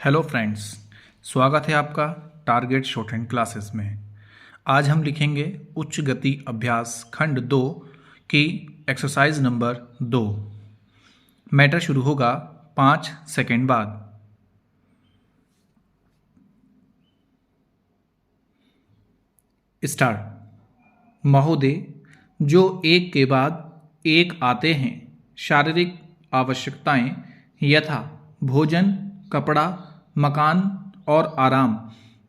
Hello friends, स्वागत है आपका टारगेट शॉर्ट हैंड क्लासेस में। आज हम लिखेंगे उच्च गति अभ्यास खंड 2 की एक्सरसाइज नंबर 2। मैटर शुरू होगा 5 सेकेंड बाद। स्टार्ट। महोदय, जो एक के बाद एक आते हैं, शारीरिक आवश्यकताएं यथा भोजन, कपड़ा, मकान और आराम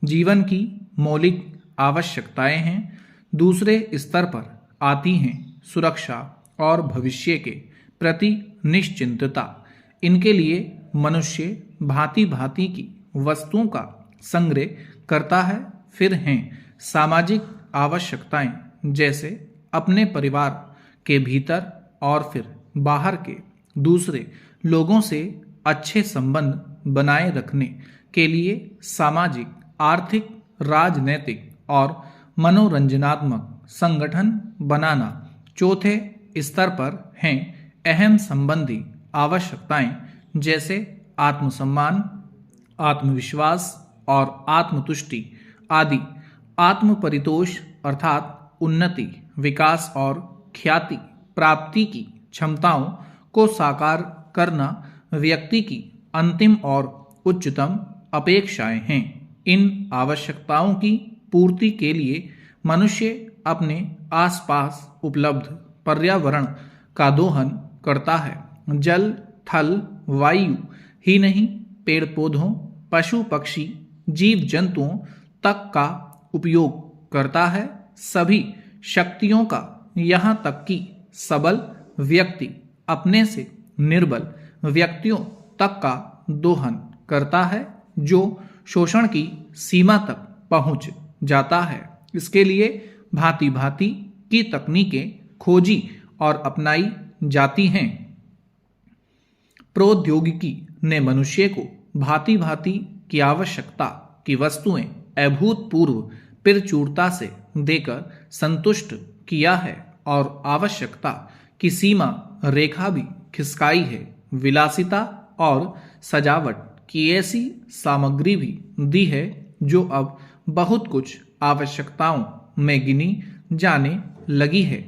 जीवन की मौलिक आवश्यकताएं हैं। दूसरे स्तर पर आती हैं सुरक्षा और भविष्य के प्रति निश्चिंतता। इनके लिए मनुष्य भांति भांति की वस्तुओं का संग्रह करता है। फिर हैं सामाजिक आवश्यकताएं, जैसे अपने परिवार के भीतर और फिर बाहर के दूसरे लोगों से अच्छे संबंध बनाए रखने के लिए सामाजिक, आर्थिक, राजनैतिक और मनोरंजनात्मक संगठन बनाना। चौथे स्तर पर हैं अहम संबंधी आवश्यकताएं, जैसे आत्मसम्मान, आत्मविश्वास और आत्मतुष्टि आदि। आत्मपरितोष अर्थात उन्नति, विकास और ख्याति प्राप्ति की क्षमताओं को साकार करना व्यक्ति की अंतिम और उच्चतम अपेक्षाएं हैं। इन आवश्यकताओं की पूर्ति के लिए मनुष्य अपने आसपास उपलब्ध पर्यावरण का दोहन करता है। जल, थल, वायु ही नहीं, पेड़ पौधों, पशु पक्षी, जीव जंतुओं तक का उपयोग करता है। सभी शक्तियों का, यहाँ तक कि सबल व्यक्ति अपने से निर्बल व्यक्तियों तक का दोहन करता है, जो शोषण की सीमा तक पहुंच जाता है। इसके लिए भांति भांति की तकनीकें खोजी और अपनाई जाती हैं। प्रौद्योगिकी ने मनुष्य को भांति भांति की आवश्यकता की वस्तुएं अभूतपूर्व प्रचुरता से देकर संतुष्ट किया है और आवश्यकता की सीमा रेखा भी खिसकाई है। विलासिता और सजावट की ऐसी सामग्री भी दी है जो अब बहुत कुछ आवश्यकताओं में गिनी जाने लगी है।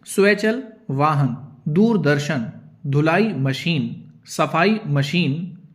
स्वचाल वाहन, दूरदर्शन, धुलाई मशीन, सफाई मशीन,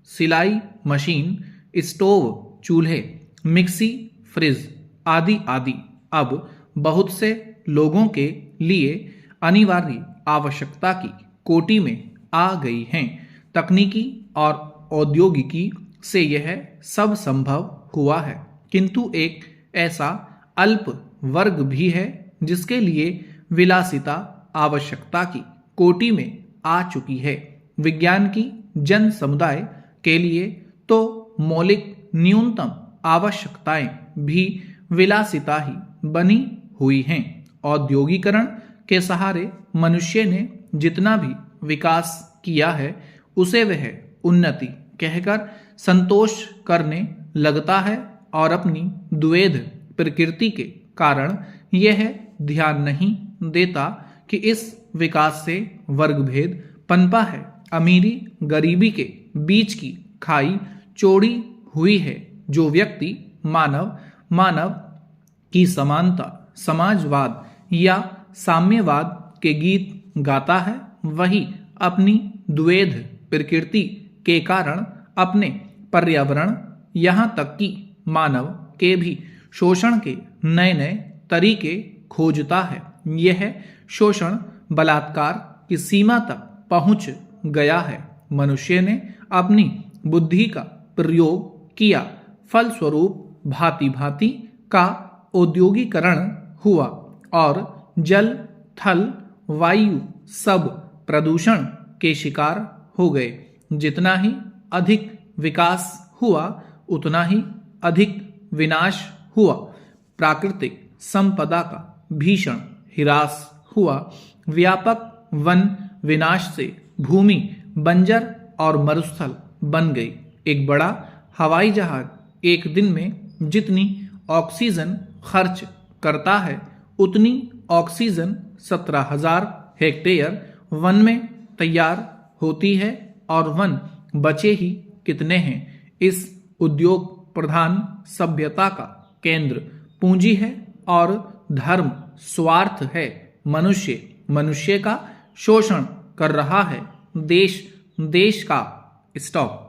सिलाई मशीन, स्टोव, चूल्हे, मिक्सी, फ्रिज आदि आदि अब बहुत से लोगों के लिए अनिवार्य आवश्यकता की कोटि में आ गई हैं। तकनीकी और औद्योगिकी से यह सब संभव हुआ है, किंतु एक ऐसा अल्प वर्ग भी है जिसके लिए विलासिता आवश्यकता की कोटि में आ चुकी है। विज्ञान की जन समुदाय के लिए तो मौलिक न्यूनतम आवश्यकताएं भी विलासिता ही बनी हुई हैं। औद्योगिकरण के सहारे मनुष्य ने जितना भी विकास किया है, उसे वह उन्नति कहकर संतोष करने लगता है और अपनी द्वैध प्रकृति के कारण यह ध्यान नहीं देता कि इस विकास से वर्गभेद पनपा है। अमीरी गरीबी के बीच की खाई चौड़ी हुई है। जो व्यक्ति मानव की समानता, समाजवाद या साम्यवाद के गीत गाता है, वही अपनी द्वैध प्रकृति के कारण अपने पर्यावरण, यहाँ तक कि मानव के भी शोषण के नए नए तरीके खोजता है। यह शोषण बलात्कार की सीमा तक पहुंच गया है। मनुष्य ने अपनी बुद्धि का प्रयोग किया, फलस्वरूप भांति भांति का औद्योगिकरण हुआ और जल, थल, वायु सब प्रदूषण के शिकार हो गए। जितना ही अधिक विकास हुआ, उतना ही अधिक विनाश हुआ। प्राकृतिक संपदा का भीषण ह्रास हुआ। व्यापक वन विनाश से भूमि बंजर और मरुस्थल बन गई। एक बड़ा हवाई जहाज एक दिन में जितनी ऑक्सीजन खर्च करता है, उतनी ऑक्सीजन 17,000 हेक्टेयर वन में तैयार होती है, और वन बचे ही कितने हैं। इस उद्योग प्रधान सभ्यता का केंद्र पूंजी है और धर्म स्वार्थ है। मनुष्य मनुष्य का शोषण कर रहा है। देश देश का स्टॉप